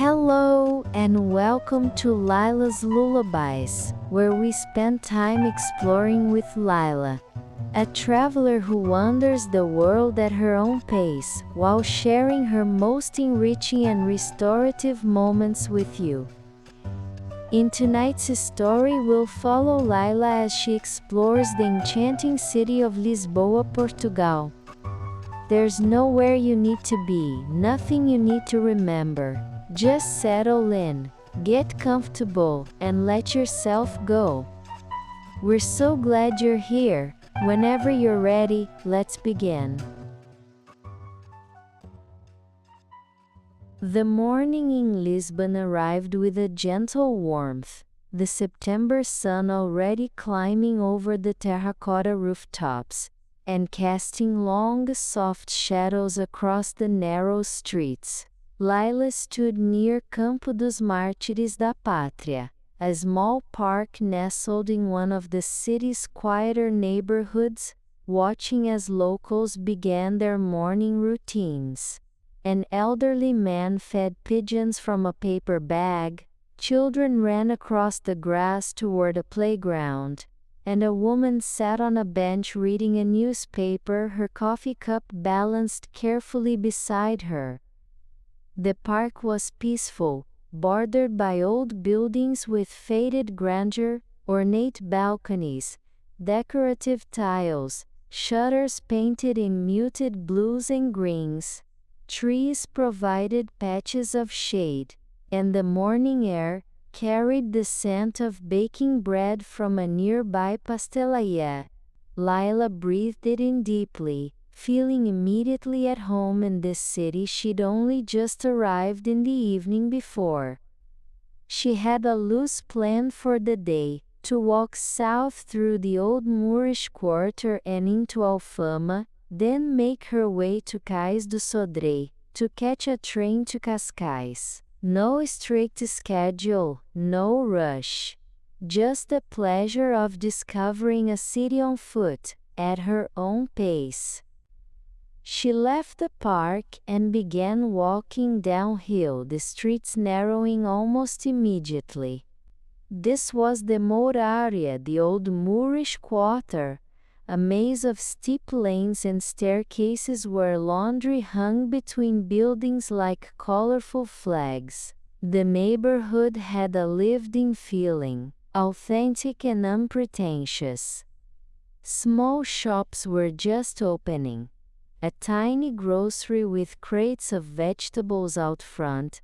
Hello and welcome to Lyla's Lullabies, where we spend time exploring with Lyla, a traveler who wanders the world at her own pace while sharing her most enriching and restorative moments with you. In tonight's story, we'll follow Lyla as she explores the enchanting city of Lisboa, Portugal. There's nowhere you need to be, nothing you need to remember. Just settle in, get comfortable, and let yourself go. We're so glad you're here. Whenever you're ready, let's begin. The morning in Lisbon arrived with a gentle warmth, the September sun already climbing over the terracotta rooftops and casting long, soft shadows across the narrow streets. Lyla stood near Campo dos Mártires da Pátria, a small park nestled in one of the city's quieter neighborhoods, watching as locals began their morning routines. An elderly man fed pigeons from a paper bag, children ran across the grass toward a playground, and a woman sat on a bench reading a newspaper, her coffee cup balanced carefully beside her. The park was peaceful, bordered by old buildings with faded grandeur, ornate balconies, decorative tiles, shutters painted in muted blues and greens. Trees provided patches of shade, and the morning air carried the scent of baking bread from a nearby pastelaria. Lyla breathed it in deeply, feeling immediately at home in this city she'd only just arrived in the evening before. She had a loose plan for the day, to walk south through the old Moorish quarter and into Alfama, then make her way to Cais do Sodré, to catch a train to Cascais. No strict schedule, no rush. Just the pleasure of discovering a city on foot, at her own pace. She left the park and began walking downhill, the streets narrowing almost immediately. This was the Mouraria, the old Moorish quarter, a maze of steep lanes and staircases where laundry hung between buildings like colorful flags. The neighborhood had a lived-in feeling, authentic and unpretentious. Small shops were just opening. A tiny grocery with crates of vegetables out front,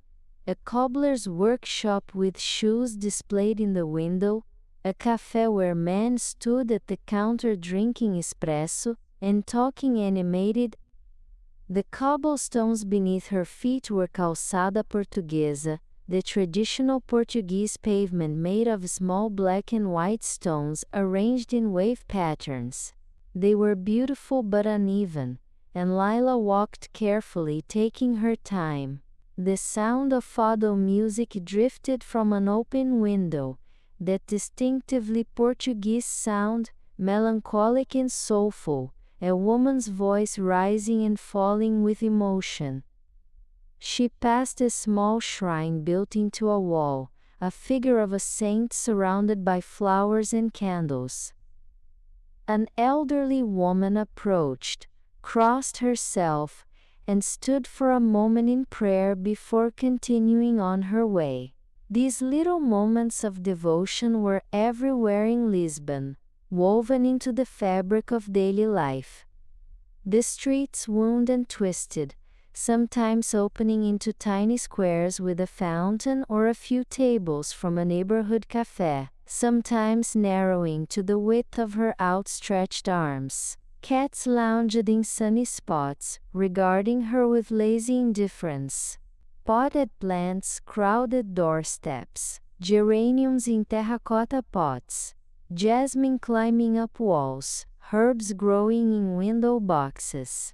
a cobbler's workshop with shoes displayed in the window, a café where men stood at the counter drinking espresso and talking animated. The cobblestones beneath her feet were calçada portuguesa, the traditional Portuguese pavement made of small black and white stones arranged in wave patterns. They were beautiful but uneven, and Lyla walked carefully, taking her time. The sound of fado music drifted from an open window, that distinctively Portuguese sound, melancholic and soulful, a woman's voice rising and falling with emotion. She passed a small shrine built into a wall, a figure of a saint surrounded by flowers and candles. An elderly woman approached, crossed herself, and stood for a moment in prayer before continuing on her way. These little moments of devotion were everywhere in Lisbon, woven into the fabric of daily life. The streets wound and twisted, sometimes opening into tiny squares with a fountain or a few tables from a neighborhood café, sometimes narrowing to the width of her outstretched arms. Cats lounged in sunny spots, regarding her with lazy indifference. Potted plants crowded doorsteps, geraniums in terracotta pots, jasmine climbing up walls, herbs growing in window boxes.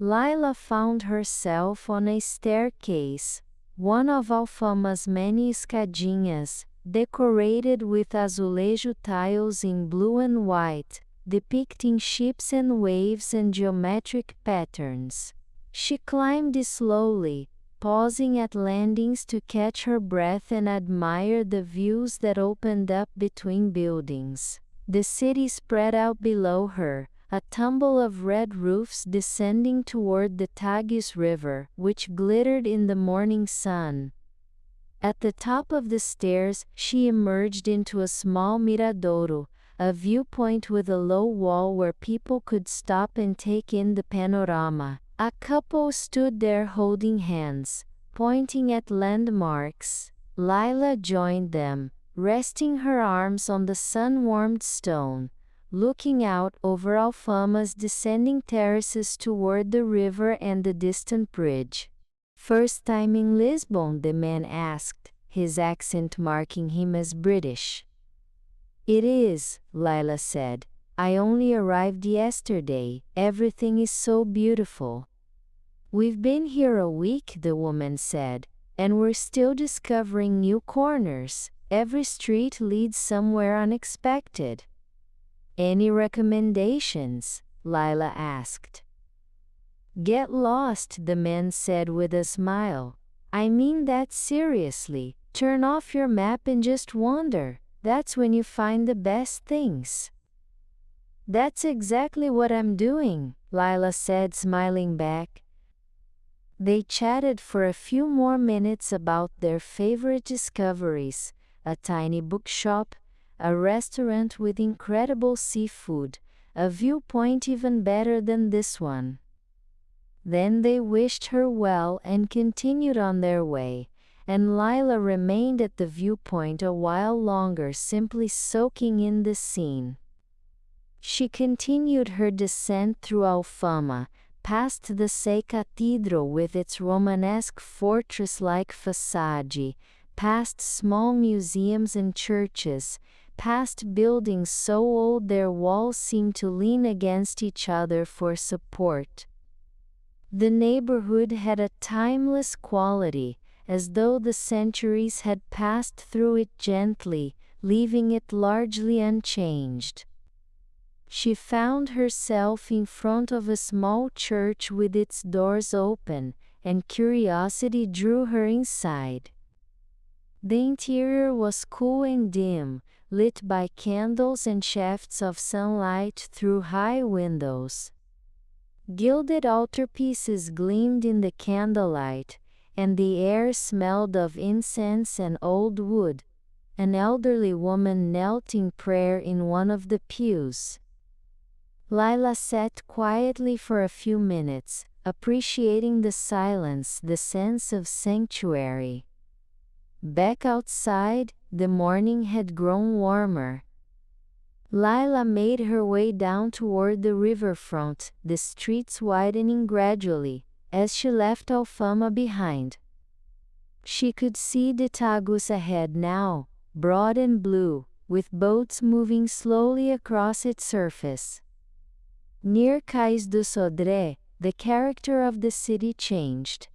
Lyla found herself on a staircase, one of Alfama's many escadinhas, decorated with azulejo tiles in blue and white, depicting ships and waves and geometric patterns. She climbed slowly, pausing at landings to catch her breath and admire the views that opened up between buildings. The city spread out below her, a tumble of red roofs descending toward the Tagus River, which glittered in the morning sun. At the top of the stairs, she emerged into a small miradouro, a viewpoint with a low wall where people could stop and take in the panorama. A couple stood there holding hands, pointing at landmarks. Lyla joined them, resting her arms on the sun-warmed stone, looking out over Alfama's descending terraces toward the river and the distant bridge. "First time in Lisbon?" the man asked, his accent marking him as British. "It is," Lyla said. "I only arrived yesterday. Everything is so beautiful." "We've been here a week," the woman said, "and we're still discovering new corners. Every street leads somewhere unexpected." "Any recommendations?" Lyla asked. "Get lost," the man said with a smile. "I mean that seriously. Turn off your map and just wander. That's when you find the best things." "That's exactly what I'm doing," Lyla said, smiling back. They chatted for a few more minutes about their favorite discoveries, a tiny bookshop, a restaurant with incredible seafood, a viewpoint even better than this one. Then they wished her well and continued on their way, and Lyla remained at the viewpoint a while longer, simply soaking in the scene. She continued her descent through Alfama, past the Sei Cathedral with its Romanesque fortress-like facade, past small museums and churches, past buildings so old their walls seemed to lean against each other for support. The neighborhood had a timeless quality, as though the centuries had passed through it gently, leaving it largely unchanged. She found herself in front of a small church with its doors open, and curiosity drew her inside. The interior was cool and dim, lit by candles and shafts of sunlight through high windows. Gilded altarpieces gleamed in the candlelight, and the air smelled of incense and old wood. An elderly woman knelt in prayer in one of the pews. Lyla sat quietly for a few minutes, appreciating the silence, the sense of sanctuary. Back outside, the morning had grown warmer. Lyla made her way down toward the riverfront, the streets widening gradually, as she left Alfama behind. She could see the Tagus ahead now, broad and blue, with boats moving slowly across its surface. Near Cais do Sodré, the character of the city changed.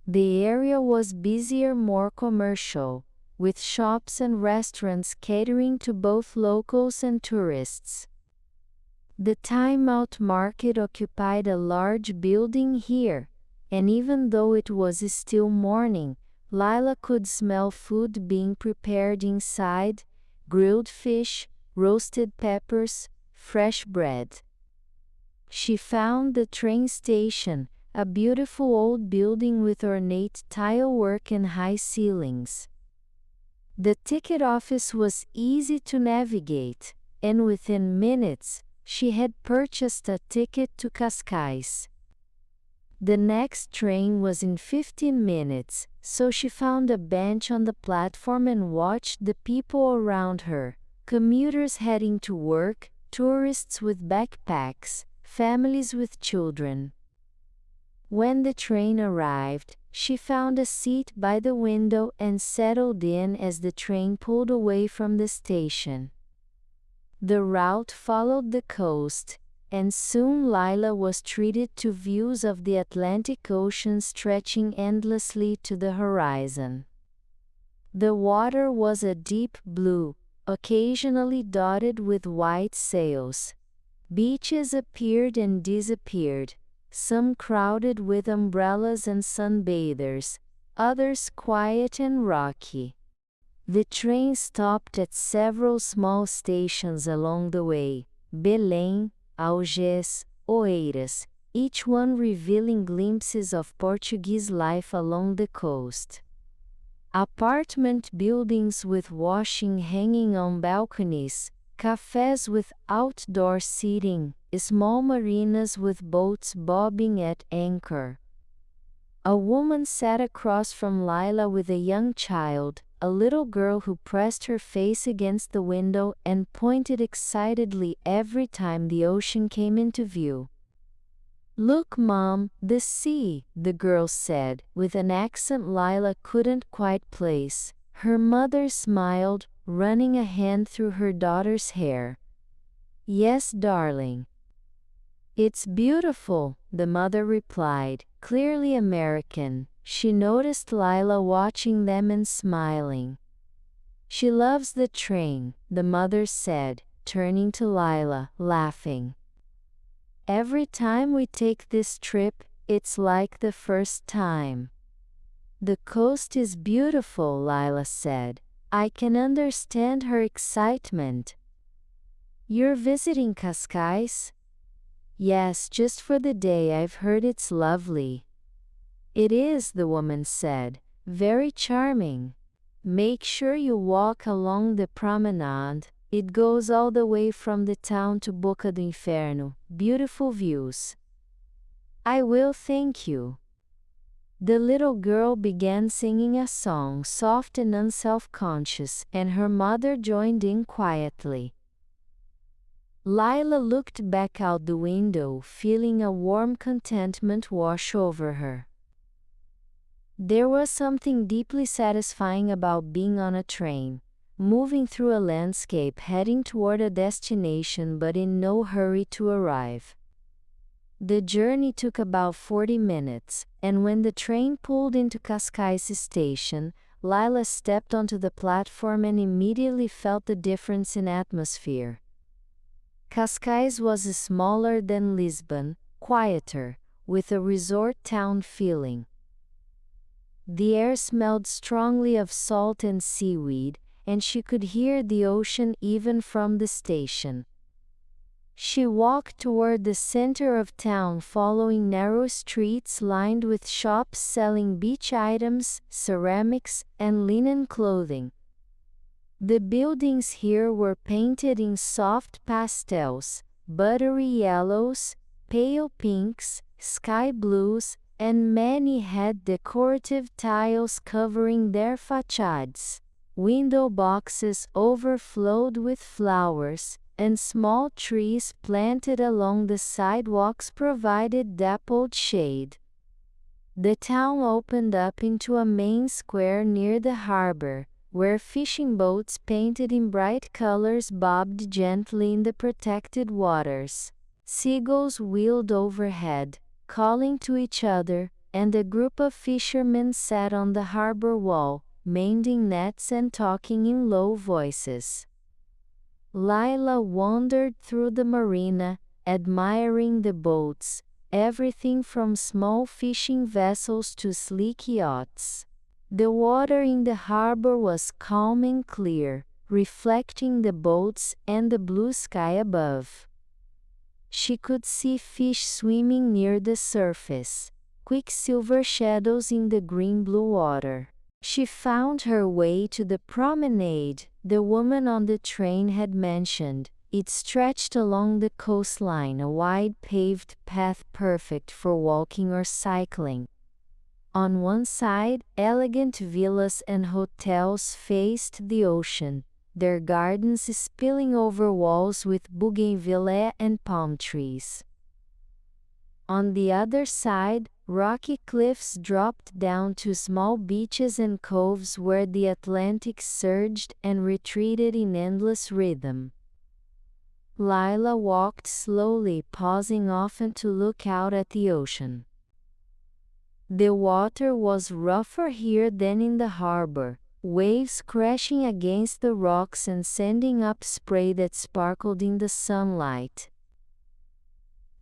The area was busier, more commercial, with shops and restaurants catering to both locals and tourists. The Time Out Market occupied a large building here, and even though it was still morning, Lyla could smell food being prepared inside: grilled fish, roasted peppers, fresh bread. She found the train station, a beautiful old building with ornate tile work and high ceilings. The ticket office was easy to navigate, and within minutes, she had purchased a ticket to Cascais. The next train was in 15 minutes, so she found a bench on the platform and watched the people around her: commuters heading to work, tourists with backpacks, families with children. When the train arrived, she found a seat by the window and settled in as the train pulled away from the station. The route followed the coast, and soon Lyla was treated to views of the Atlantic Ocean stretching endlessly to the horizon. The water was a deep blue, occasionally dotted with white sails. Beaches appeared and disappeared, some crowded with umbrellas and sunbathers, others quiet and rocky. The train stopped at several small stations along the way: Belém, Algés, Oeiras, each one revealing glimpses of Portuguese life along the coast. Apartment buildings with washing hanging on balconies, cafes with outdoor seating, small marinas with boats bobbing at anchor. A woman sat across from Lyla with a young child, a little girl who pressed her face against the window and pointed excitedly every time the ocean came into view. "Look, Mom, the sea," the girl said, with an accent Lyla couldn't quite place. Her mother smiled, running a hand through her daughter's hair. "Yes, darling. It's beautiful," the mother replied, clearly American. She noticed Lyla watching them and smiling. "She loves the train," the mother said, turning to Lyla, laughing. "Every time we take this trip, it's like the first time." "The coast is beautiful," Lyla said. "I can understand her excitement." "You're visiting Cascais?" "Yes, just for the day. I've heard it's lovely." "It is," the woman said. "Very charming. Make sure you walk along the promenade. It goes all the way from the town to Boca do Inferno. Beautiful views." "I will, thank you." The little girl began singing a song, soft and unself-conscious, and her mother joined in quietly. Lyla looked back out the window, feeling a warm contentment wash over her. There was something deeply satisfying about being on a train, moving through a landscape heading toward a destination but in no hurry to arrive. The journey took about 40 minutes, and when the train pulled into Cascais station, Lyla stepped onto the platform and immediately felt the difference in atmosphere. Cascais was smaller than Lisbon, quieter, with a resort town feeling. The air smelled strongly of salt and seaweed, and she could hear the ocean even from the station. She walked toward the center of town, following narrow streets lined with shops selling beach items, ceramics, and linen clothing. The buildings here were painted in soft pastels, buttery yellows, pale pinks, sky blues, and many had decorative tiles covering their facades. Window boxes overflowed with flowers, and small trees planted along the sidewalks provided dappled shade. The town opened up into a main square near the harbor, where fishing boats painted in bright colors bobbed gently in the protected waters. Seagulls wheeled overhead, calling to each other, and a group of fishermen sat on the harbor wall, mending nets and talking in low voices. Lyla wandered through the marina, admiring the boats, everything from small fishing vessels to sleek yachts. The water in the harbor was calm and clear, reflecting the boats and the blue sky above. She could see fish swimming near the surface, quicksilver shadows in the green-blue water. She found her way to the promenade the woman on the train had mentioned. It stretched along the coastline, a wide paved path perfect for walking or cycling. On one side, elegant villas and hotels faced the ocean, their gardens spilling over walls with bougainvillea and palm trees. On the other side, rocky cliffs dropped down to small beaches and coves where the Atlantic surged and retreated in endless rhythm. Lyla walked slowly, pausing often to look out at the ocean. The water was rougher here than in the harbor, waves crashing against the rocks and sending up spray that sparkled in the sunlight.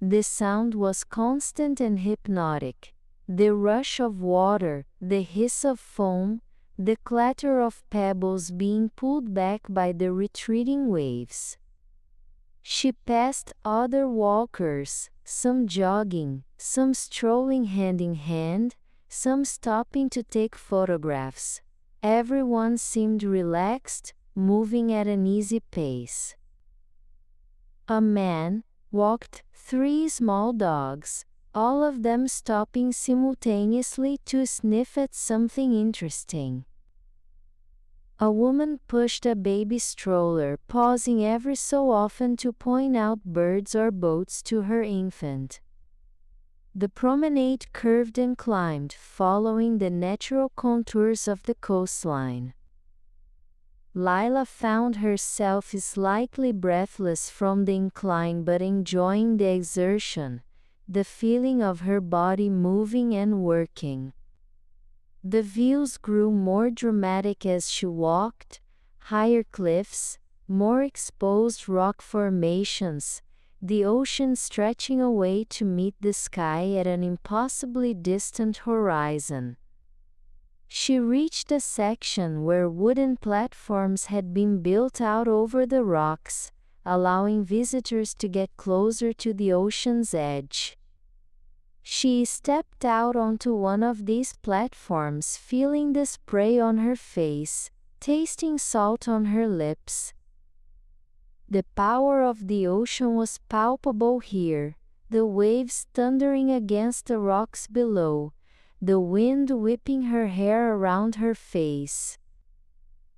The sound was constant and hypnotic. The rush of water, the hiss of foam, the clatter of pebbles being pulled back by the retreating waves. She passed other walkers, some jogging, some strolling hand in hand, some stopping to take photographs. Everyone seemed relaxed, moving at an easy pace. A man walked 3 small dogs, all of them stopping simultaneously to sniff at something interesting. A woman pushed a baby stroller, pausing every so often to point out birds or boats to her infant. The promenade curved and climbed, following the natural contours of the coastline. Lyla found herself slightly breathless from the incline but enjoying the exertion, the feeling of her body moving and working. The views grew more dramatic as she walked, higher cliffs, more exposed rock formations, the ocean stretching away to meet the sky at an impossibly distant horizon. She reached a section where wooden platforms had been built out over the rocks, allowing visitors to get closer to the ocean's edge. She stepped out onto one of these platforms, feeling the spray on her face, tasting salt on her lips. The power of the ocean was palpable here, the waves thundering against the rocks below, the wind whipping her hair around her face.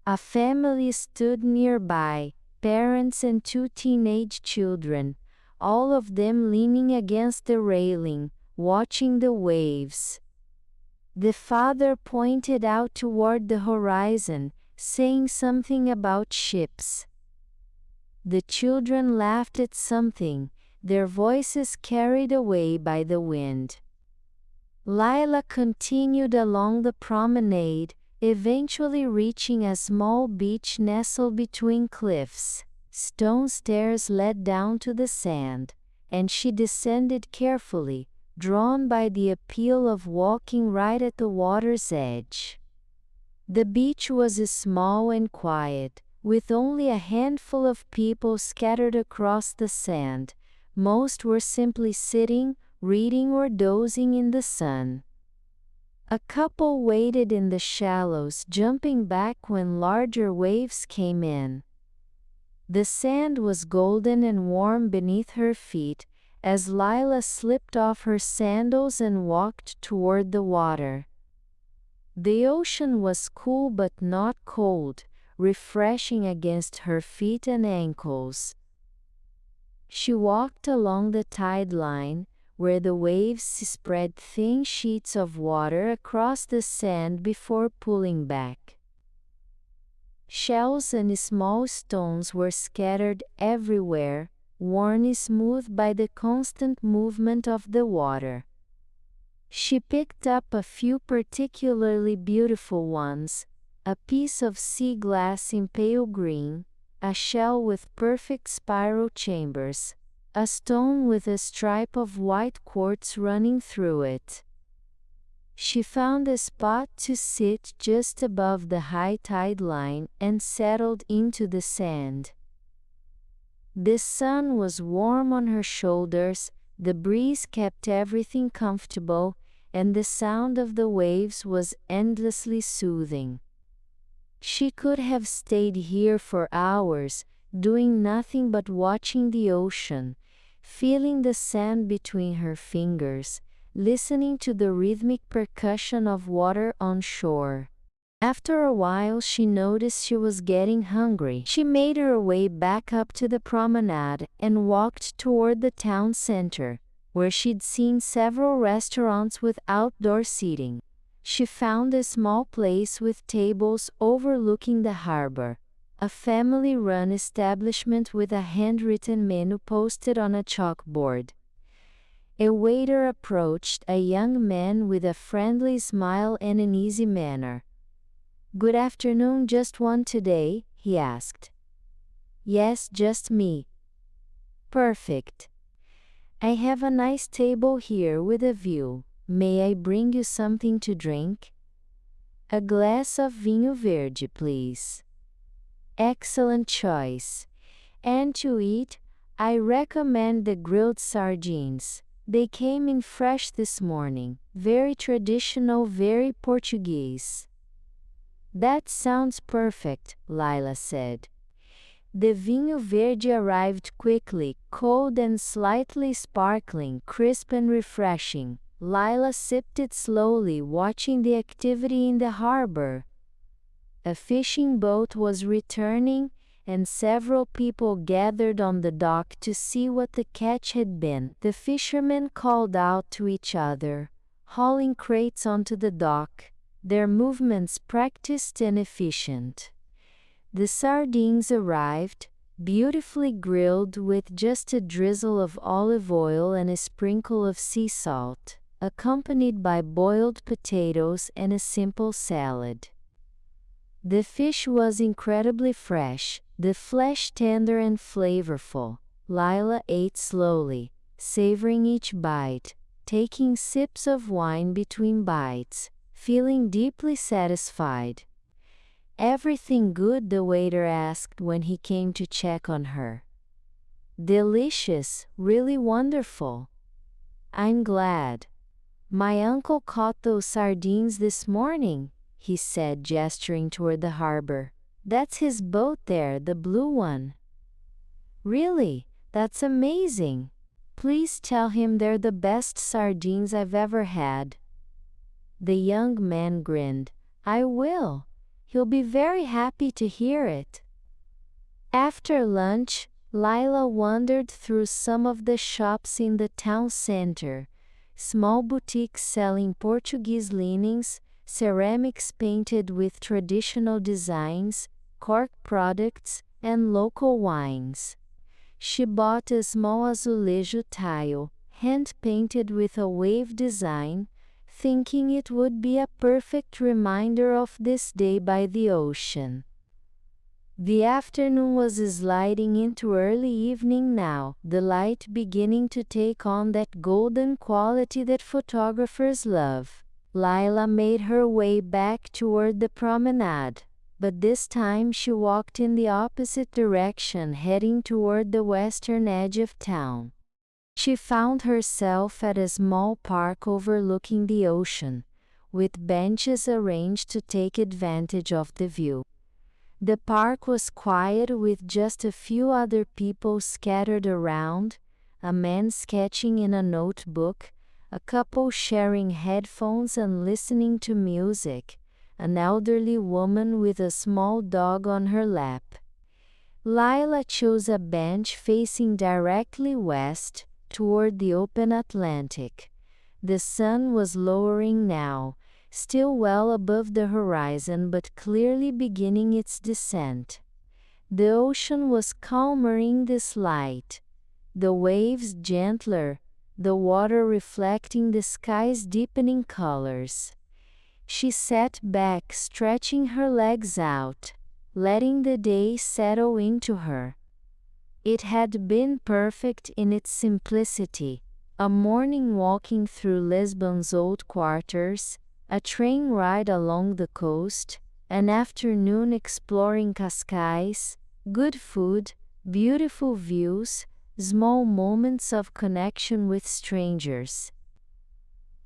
A family stood nearby, parents and 2 teenage children, all of them leaning against the railing, watching the waves. The father pointed out toward the horizon, saying something about ships. The children laughed at something, their voices carried away by the wind. Lyla continued along the promenade, eventually reaching a small beach nestled between cliffs. Stone stairs led down to the sand, and she descended carefully, drawn by the appeal of walking right at the water's edge. The beach was small and quiet, with only a handful of people scattered across the sand. Most were simply sitting, reading or dozing in the sun. A couple waded in the shallows, jumping back when larger waves came in. The sand was golden and warm beneath her feet, as Lyla slipped off her sandals and walked toward the water. The ocean was cool but not cold, refreshing against her feet and ankles. She walked along the tide line, where the waves spread thin sheets of water across the sand before pulling back. Shells and small stones were scattered everywhere, worn smooth by the constant movement of the water. She picked up a few particularly beautiful ones, a piece of sea glass in pale green, a shell with perfect spiral chambers, a stone with a stripe of white quartz running through it. She found a spot to sit just above the high tide line and settled into the sand. The sun was warm on her shoulders, the breeze kept everything comfortable, and the sound of the waves was endlessly soothing. She could have stayed here for hours, doing nothing but watching the ocean, feeling the sand between her fingers, listening to the rhythmic percussion of water on shore. After a while she noticed she was getting hungry. She made her way back up to the promenade and walked toward the town center, where she'd seen several restaurants with outdoor seating. She found a small place with tables overlooking the harbor, a family-run establishment with a handwritten menu posted on a chalkboard. A waiter approached, a young man with a friendly smile and an easy manner. "Good afternoon, just one today?" he asked. "Yes, just me." "Perfect." I have a nice table here with a view. May I bring you something to drink? A glass of vinho verde, please. Excellent choice. And to eat, I recommend the grilled sardines. They came in fresh this morning. Very traditional, very Portuguese. That sounds perfect, Lyla said. The vinho verde arrived quickly, cold and slightly sparkling, crisp and refreshing. Lyla sipped it slowly, watching the activity in the harbor. A fishing boat was returning, and several people gathered on the dock to see what the catch had been. The fishermen called out to each other, hauling crates onto the dock, their movements practiced and efficient. The sardines arrived, beautifully grilled with just a drizzle of olive oil and a sprinkle of sea salt, accompanied by boiled potatoes and a simple salad. The fish was incredibly fresh, the flesh tender and flavorful. Lyla ate slowly, savoring each bite, taking sips of wine between bites, feeling deeply satisfied. Everything good? The waiter asked when he came to check on her. Delicious, really wonderful. I'm glad. My uncle caught those sardines this morning, he said, gesturing toward the harbor. That's his boat there, the blue one. Really? That's amazing. Please tell him they're the best sardines I've ever had. The young man grinned. I will. He'll be very happy to hear it. After lunch, Lyla wandered through some of the shops in the town center, small boutiques selling Portuguese linens, ceramics painted with traditional designs, cork products, and local wines. She bought a small azulejo tile, hand-painted with a wave design, thinking it would be a perfect reminder of this day by the ocean. The afternoon was sliding into early evening now, the light beginning to take on that golden quality that photographers love. Lyla made her way back toward the promenade, but this time she walked in the opposite direction, heading toward the western edge of town. She found herself at a small park overlooking the ocean, with benches arranged to take advantage of the view. The park was quiet, with just a few other people scattered around, a man sketching in a notebook, a couple sharing headphones and listening to music, an elderly woman with a small dog on her lap. Lyla chose a bench facing directly west, toward the open Atlantic. The sun was lowering now, still well above the horizon but clearly beginning its descent. The ocean was calmer in this light, the waves gentler, the water reflecting the sky's deepening colors. She sat back, stretching her legs out, letting the day settle into her. It had been perfect in its simplicity, a morning walking through Lisbon's old quarters, a train ride along the coast, an afternoon exploring Cascais, good food, beautiful views, small moments of connection with strangers.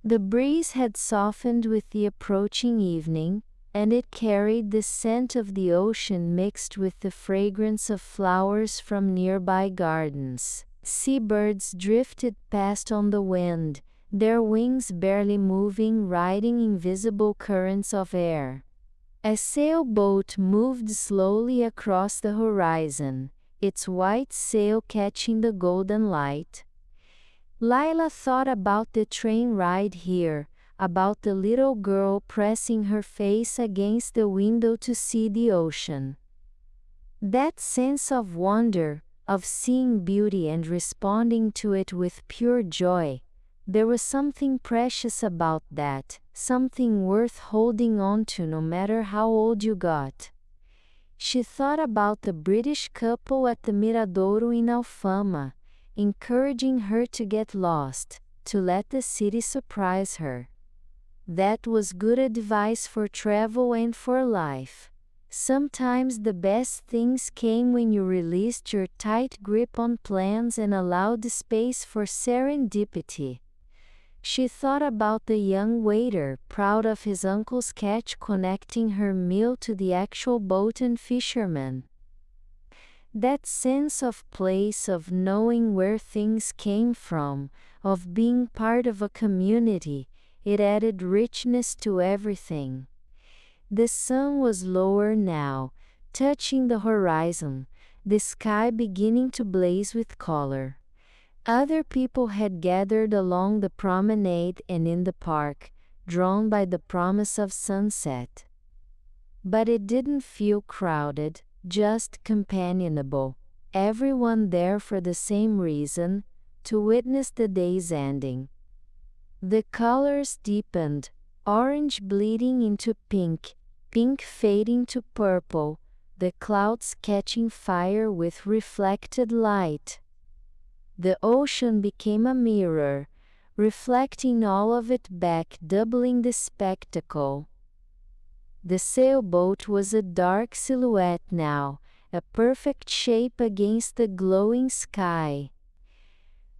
The breeze had softened with the approaching evening, and it carried the scent of the ocean mixed with the fragrance of flowers from nearby gardens. Seabirds drifted past on the wind, their wings barely moving, riding invisible currents of air. A sailboat moved slowly across the horizon, its white sail catching the golden light. Lyla thought about the train ride here, about the little girl pressing her face against the window to see the ocean. That sense of wonder, of seeing beauty and responding to it with pure joy, there was something precious about that, something worth holding on to no matter how old you got. She thought about the British couple at the Miradouro in Alfama, encouraging her to get lost, to let the city surprise her. That was good advice for travel and for life. Sometimes the best things came when you released your tight grip on plans and allowed the space for serendipity. She thought about the young waiter, proud of his uncle's catch, connecting her meal to the actual boat and fisherman. That sense of place, of knowing where things came from, of being part of a community, it added richness to everything. The sun was lower now, touching the horizon, the sky beginning to blaze with color. Other people had gathered along the promenade and in the park, drawn by the promise of sunset. But it didn't feel crowded, just companionable, everyone there for the same reason, to witness the day's ending. The colors deepened, orange bleeding into pink, pink fading to purple, the clouds catching fire with reflected light. The ocean became a mirror, reflecting all of it back, doubling the spectacle. The sailboat was a dark silhouette now, a perfect shape against the glowing sky.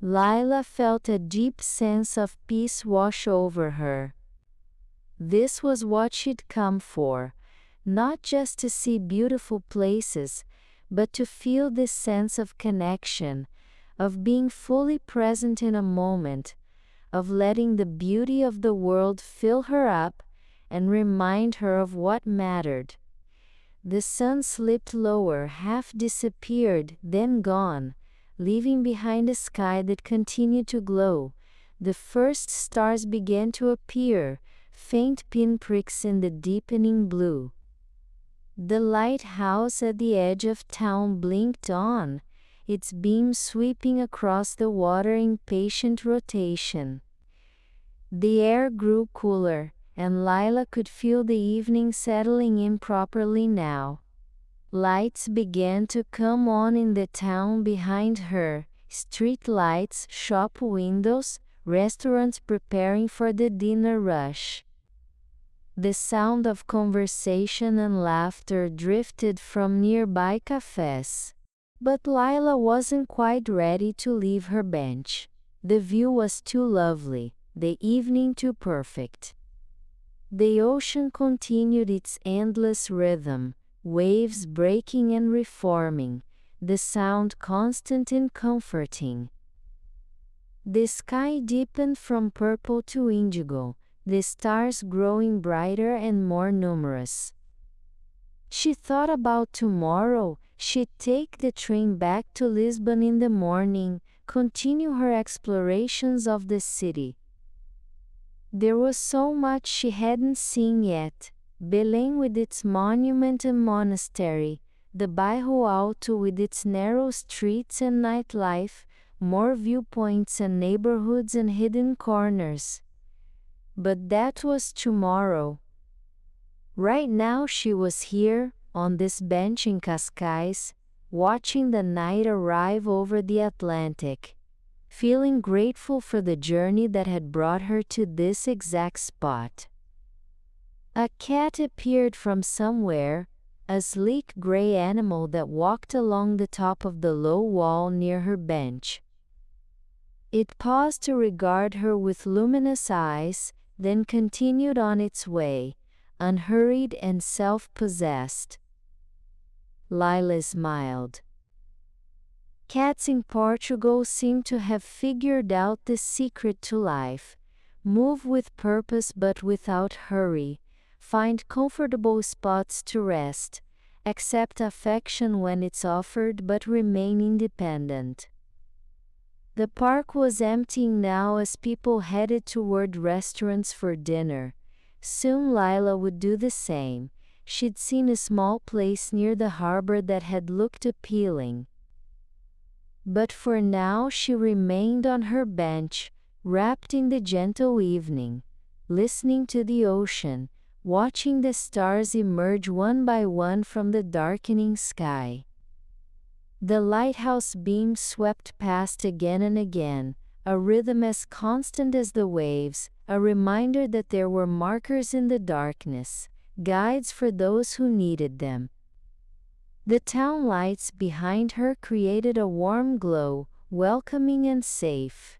Lyla felt a deep sense of peace wash over her. This was what she'd come for, not just to see beautiful places, but to feel this sense of connection, of being fully present in a moment, of letting the beauty of the world fill her up and remind her of what mattered. The sun slipped lower, half disappeared, then gone, leaving behind a sky that continued to glow. The first stars began to appear, faint pinpricks in the deepening blue. The lighthouse at the edge of town blinked on, its beams sweeping across the water in patient rotation. The air grew cooler, and Lyla could feel the evening settling in properly now. Lights began to come on in the town behind her, street lights, shop windows, restaurants preparing for the dinner rush. The sound of conversation and laughter drifted from nearby cafes. But Lyla wasn't quite ready to leave her bench. The view was too lovely, the evening too perfect. The ocean continued its endless rhythm, waves breaking and reforming, the sound constant and comforting. The sky deepened from purple to indigo, the stars growing brighter and more numerous. She thought about tomorrow. She'd take the train back to Lisbon in the morning, continue her explorations of the city. There was so much she hadn't seen yet: Belém with its monument and monastery, the Bairro Alto with its narrow streets and nightlife, more viewpoints and neighborhoods and hidden corners. But that was tomorrow. Right now she was here, on this bench in Cascais, watching the night arrive over the Atlantic, feeling grateful for the journey that had brought her to this exact spot. A cat appeared from somewhere, a sleek gray animal that walked along the top of the low wall near her bench. It paused to regard her with luminous eyes, then continued on its way, unhurried and self-possessed. Lyla smiled. Cats in Portugal seem to have figured out the secret to life: move with purpose but without hurry, find comfortable spots to rest, accept affection when it's offered but remain independent. The park was emptying now as people headed toward restaurants for dinner. Soon Lyla would do the same. She'd seen a small place near the harbor that had looked appealing. But for now she remained on her bench, wrapped in the gentle evening, listening to the ocean, watching the stars emerge one by one from the darkening sky. The lighthouse beam swept past again and again, a rhythm as constant as the waves, a reminder that there were markers in the darkness, guides for those who needed them. The town lights behind her created a warm glow, welcoming and safe.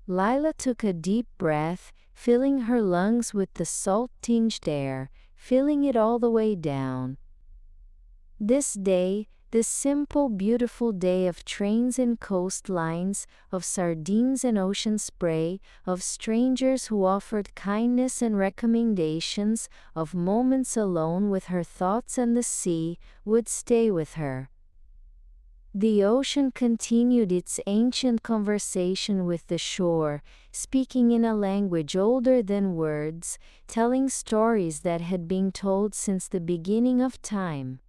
Lyla took a deep breath, filling her lungs with the salt-tinged air, feeling it all the way down. This day, this simple, beautiful day of trains and coastlines, of sardines and ocean spray, of strangers who offered kindness and recommendations, of moments alone with her thoughts and the sea, would stay with her. The ocean continued its ancient conversation with the shore, speaking in a language older than words, telling stories that had been told since the beginning of time.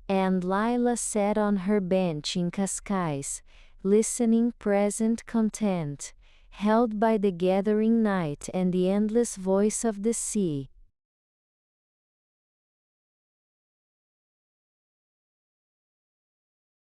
And Lyla sat on her bench in Cascais, listening, present, content, held by the gathering night and the endless voice of the sea.